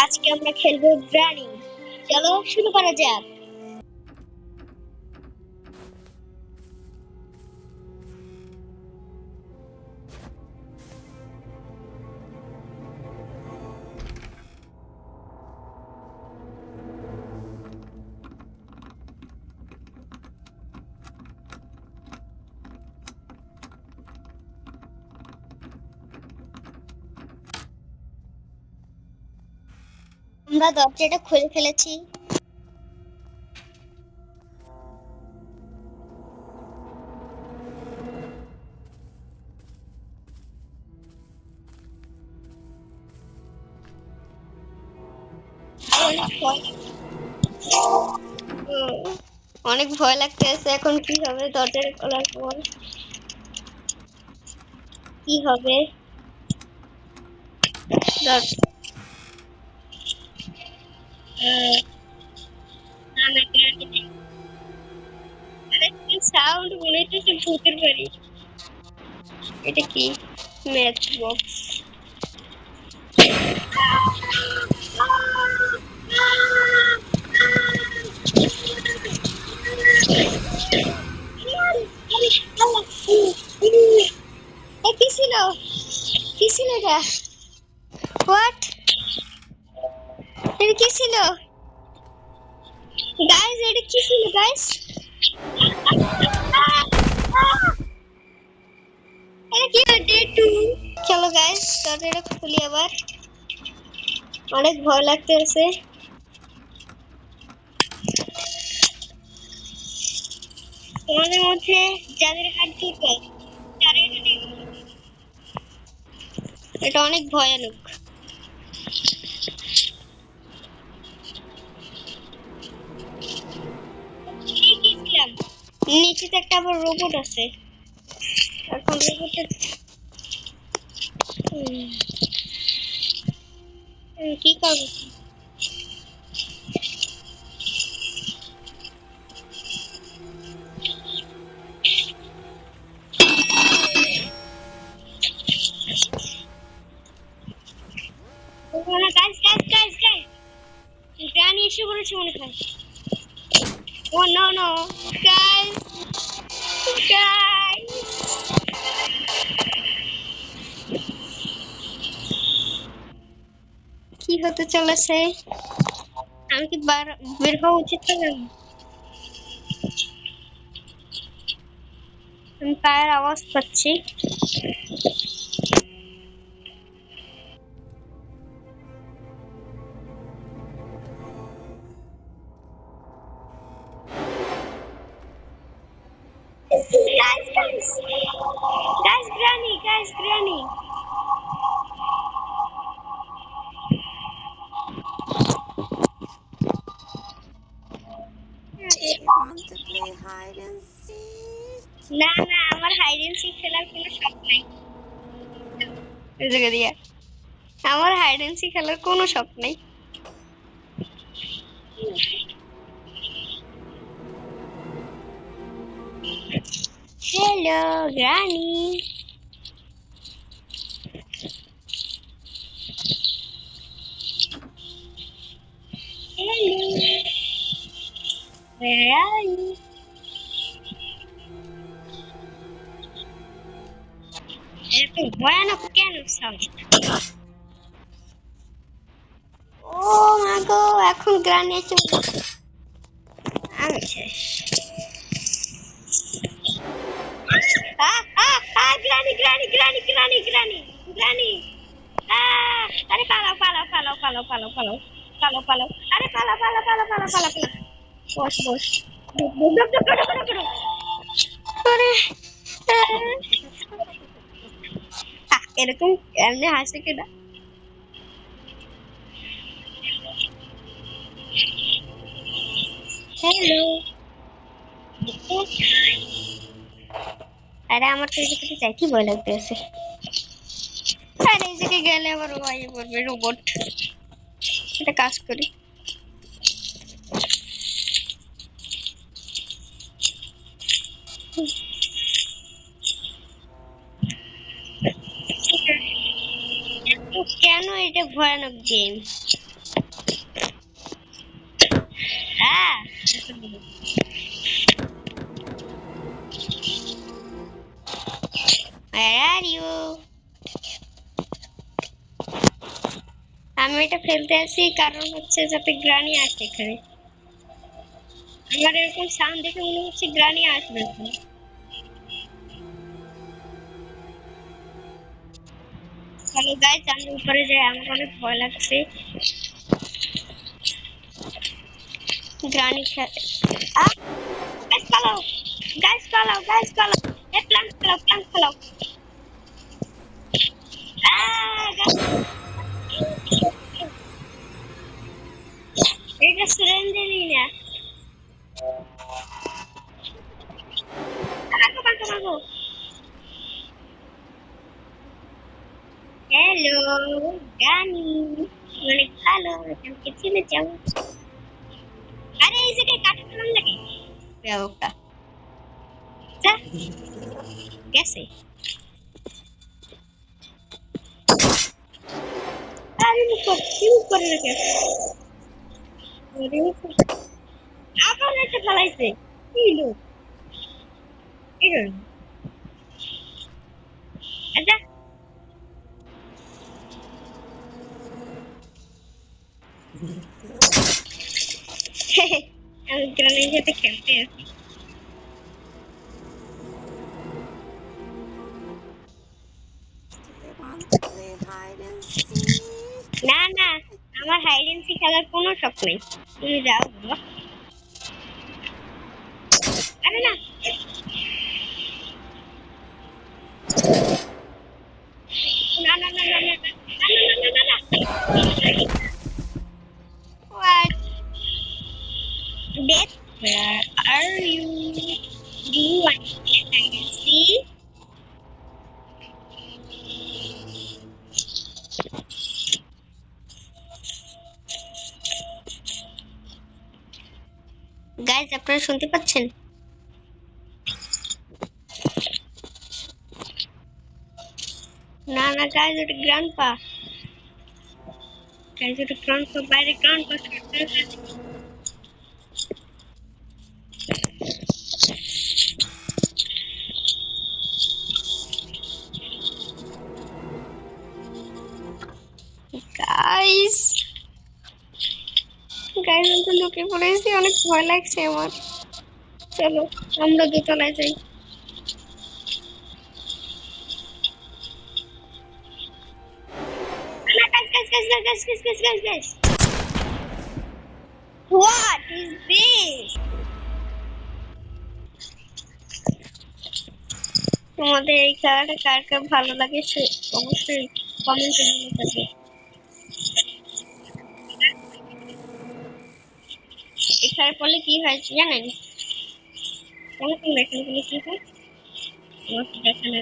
আজকে আমরা খেলবো গ্রানি। চলো শুরু করা যাক। আমরা দরজাটা খুলে ফেলেছি। অনেক ভয় লাগতেছে এখন কি হবে দরজাটা খোলার পর। কি হবে? না না গ্রানি নেই। আরে কি সাউন্ড মনে হচ্ছে ভূতের বাড়ি। এটা কি? Match box. কি ছিল? কি ছিল এটা? হোয়াট? এটা কি ছিল? গাইস এটা কি ছিল গাইস? এটা কি ডে 2? চলো গাইস দরজাটা খুলি আবার। অনেক ভয় লাগতেছে। তোমাদের মধ্যে যাদের হাত দুর্বল তারা এটা দেখো। এটা অনেক ভয়ানক। গিয়েছিলাম নিচে তো একটা আবার রোবট আছে। এখন রোবটের কি করবো? Guys guys guys guys granny এসে পড়েছে মনে হয়। ও নো নো গাইস গাইস কি হতে চলেছে? আমি কি বের হওয়া উচিত না? আমি পায়ের আওয়াজ পাচ্ছি। Guys guys guys granny guys granny Want to play hide and seek? না না আমার হাইড এন্ড সিক খেলার কোনো শখ নাই। এই জায়গা দিয়ে আমার হাইড এন্ড সিক খেলার কোনো শখ নাই। Hello granny. Hello where are you? এত ভয়ানক কেন সাউন্ড? ও মা গো এখন গ্রানি এসে আমি শেষ। Granny granny granny granny granny granny আরে পালাও পালাও পালাও পালাও পালাও পালাও পালাও পালাও আরে পালাও পালাও পালাও পালাও পালাও পালাও বস বস আরে এরকম এমনি হাসে কেনা। হ্যালো আরে আমার তো এই জায়গাতে যাইতে ভয় লাগতেছে। আরে এই জায়গায় গেলে আবার ও আইয়ে পড়বে রোবট। এটা কাজ করি। কেন এটা ভয়ানক game? Ah, where are you? আমি এটা ফেলতে আসি কারণ হচ্ছে যাতে গ্রানি আসে এখানে। আমার এরকম সাউন্ড দেখে মনে হচ্ছে গ্রানি আসবে এখানে। চলো গাইস আমরা উপরে যাই, আমার অনেক ভয় লাগছে। গ্রানি গাইস পালাও, গাইস পালাও, গাইস পালাও, এ প্ল্যান পালাও, প্ল্যান পালাও। এটা সিরেঞ্জেরই না। ভাগো ভাগো ভাগো। হ্যালো গানি, অনেক ভালো, আমাকে চিনে যাও। আরে এই জায়গায় কাটা কেমন লাগে ব্যাগটা যা গেছে। আরে রিমুভ করে রেখে রিমুভ করে আবার এটা ফেলাইছে কি লোক এটা। আচ্ছা আমি গ্রামের সাথে খেলতে আসি। Do you want to play hide and seek? না না, আমার হাইড এন্ড সিক খেলার কোনো শখ নেই, তুমি যাও বাবা। আরে না না না না না না না না না না। What? Death? Where are you? Do you want to play hide and seek? Guys আপনারা শুনতে পাচ্ছেন? না না গাইস ওটা গ্র্যান্ডপা, গাইস ওটা গ্র্যান্ডপা, বাইরে গ্র্যান্ডপা ছুটতে আছে। গাইস গাইস আমি তো লুকিয়ে পড়েছি, অনেক ভয় লাগছে আমার। চলো আমরা দোতলায় যাই। Guys. What is this? তোমাদের এই খেলাটা কার কার ভালো লাগে সে অবশ্যই কমেন্টে জানাতে। এই খেলার ফলে কি হয় জানেন? কেমন দেখেন কি হয় আমাকে দেখেন।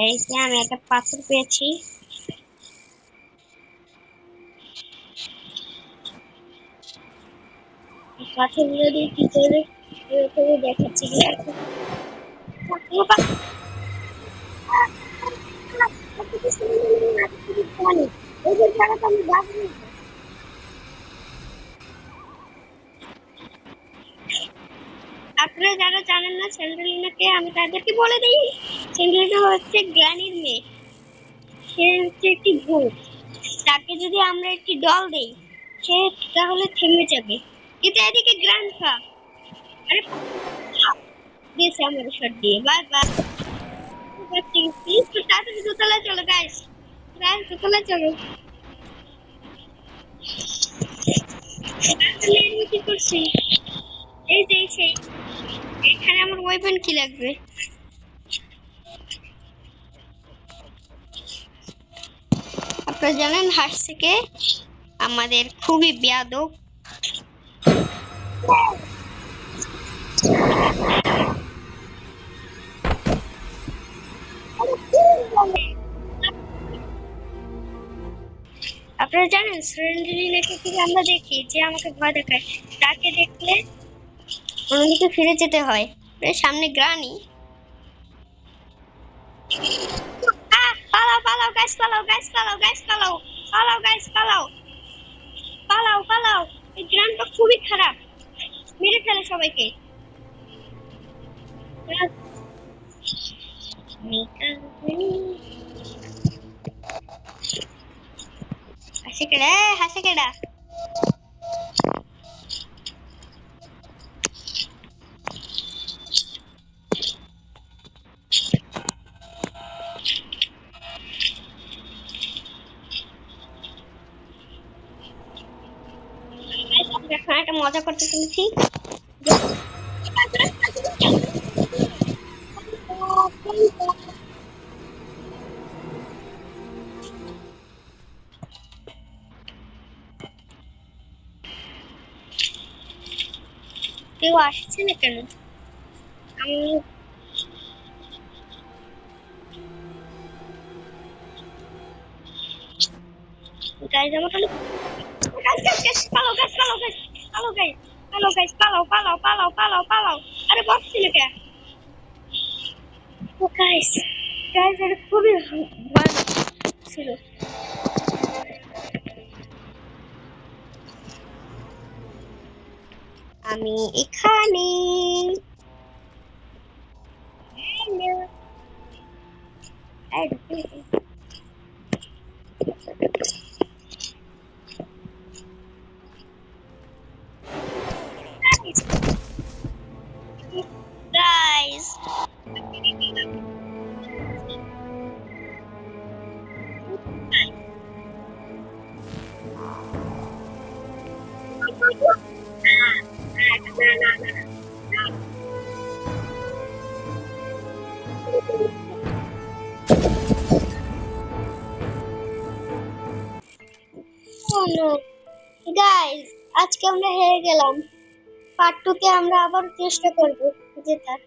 এই যে আমি একটা পাথর পেয়েছি, পাথরগুলো দিয়ে কি করে দেখাচ্ছি। আপনারা যারা জানেন না সেন্ড্রেলিনাকে, আমি তাদেরকে বলে দিই। সেন্ড্রেলিনা হচ্ছে গ্রানির মেয়ে, সে হচ্ছে একটি ভূত। তাকে যদি আমরা একটি ডল দেই সে তাহলে থেমে যাবে। কিন্তু এদিকে গ্র্যান্ডপা আরে দিয়েছে আমার শট দিয়ে, বাই বাই। তাড়াতাড়ি দোতলায় চলো গাইস, গাইস দোতলায় চলো। আমি কি করছি? এই যে সেই এখানে আমার ওয়েপন কি লাগবে? আপনারা জানেন হাঁস থেকে আমাদের খুবই বেয়াদব। আপনারা জানেন সেন্ড্রেলিনাকে থেকে আমরা দেখি যে আমাকে ভয় দেখায়, তাকে দেখলে অন্যদিকে ফিরে যেতে হয়। সামনে গ্রানি, পালাও পালাও গাইস, পালাও গাইস, পালাও গাইস, পালাও পালাও গাইস, পালাও পালাও পালাও। এই গ্রামটা খুবই খারাপ, মেরে ফেলে সবাইকে। হাসে কেডা, হাসে কেডা? এখন একটা মজা করতে চলেছি। কেউ আসছে না কেন? আমি গাইজ আমার অনেক গাইজ গাইজ গাইজ পালাও গাইজ পালাও গাইজ পালাও গাইজ পালাও গাইজ পালাও পালাও পালাও পালাও পালাও। আরে বস ছিল কে? ও গাইজ গাইজ এটা খুবই ভয় ছিল। আমি এখানে। হ্যালো। এই গাইজ গাইজ আজকে আমরা হেরে গেলাম। পার্ট 2 তে আমরা আবার চেষ্টা করব জেতার।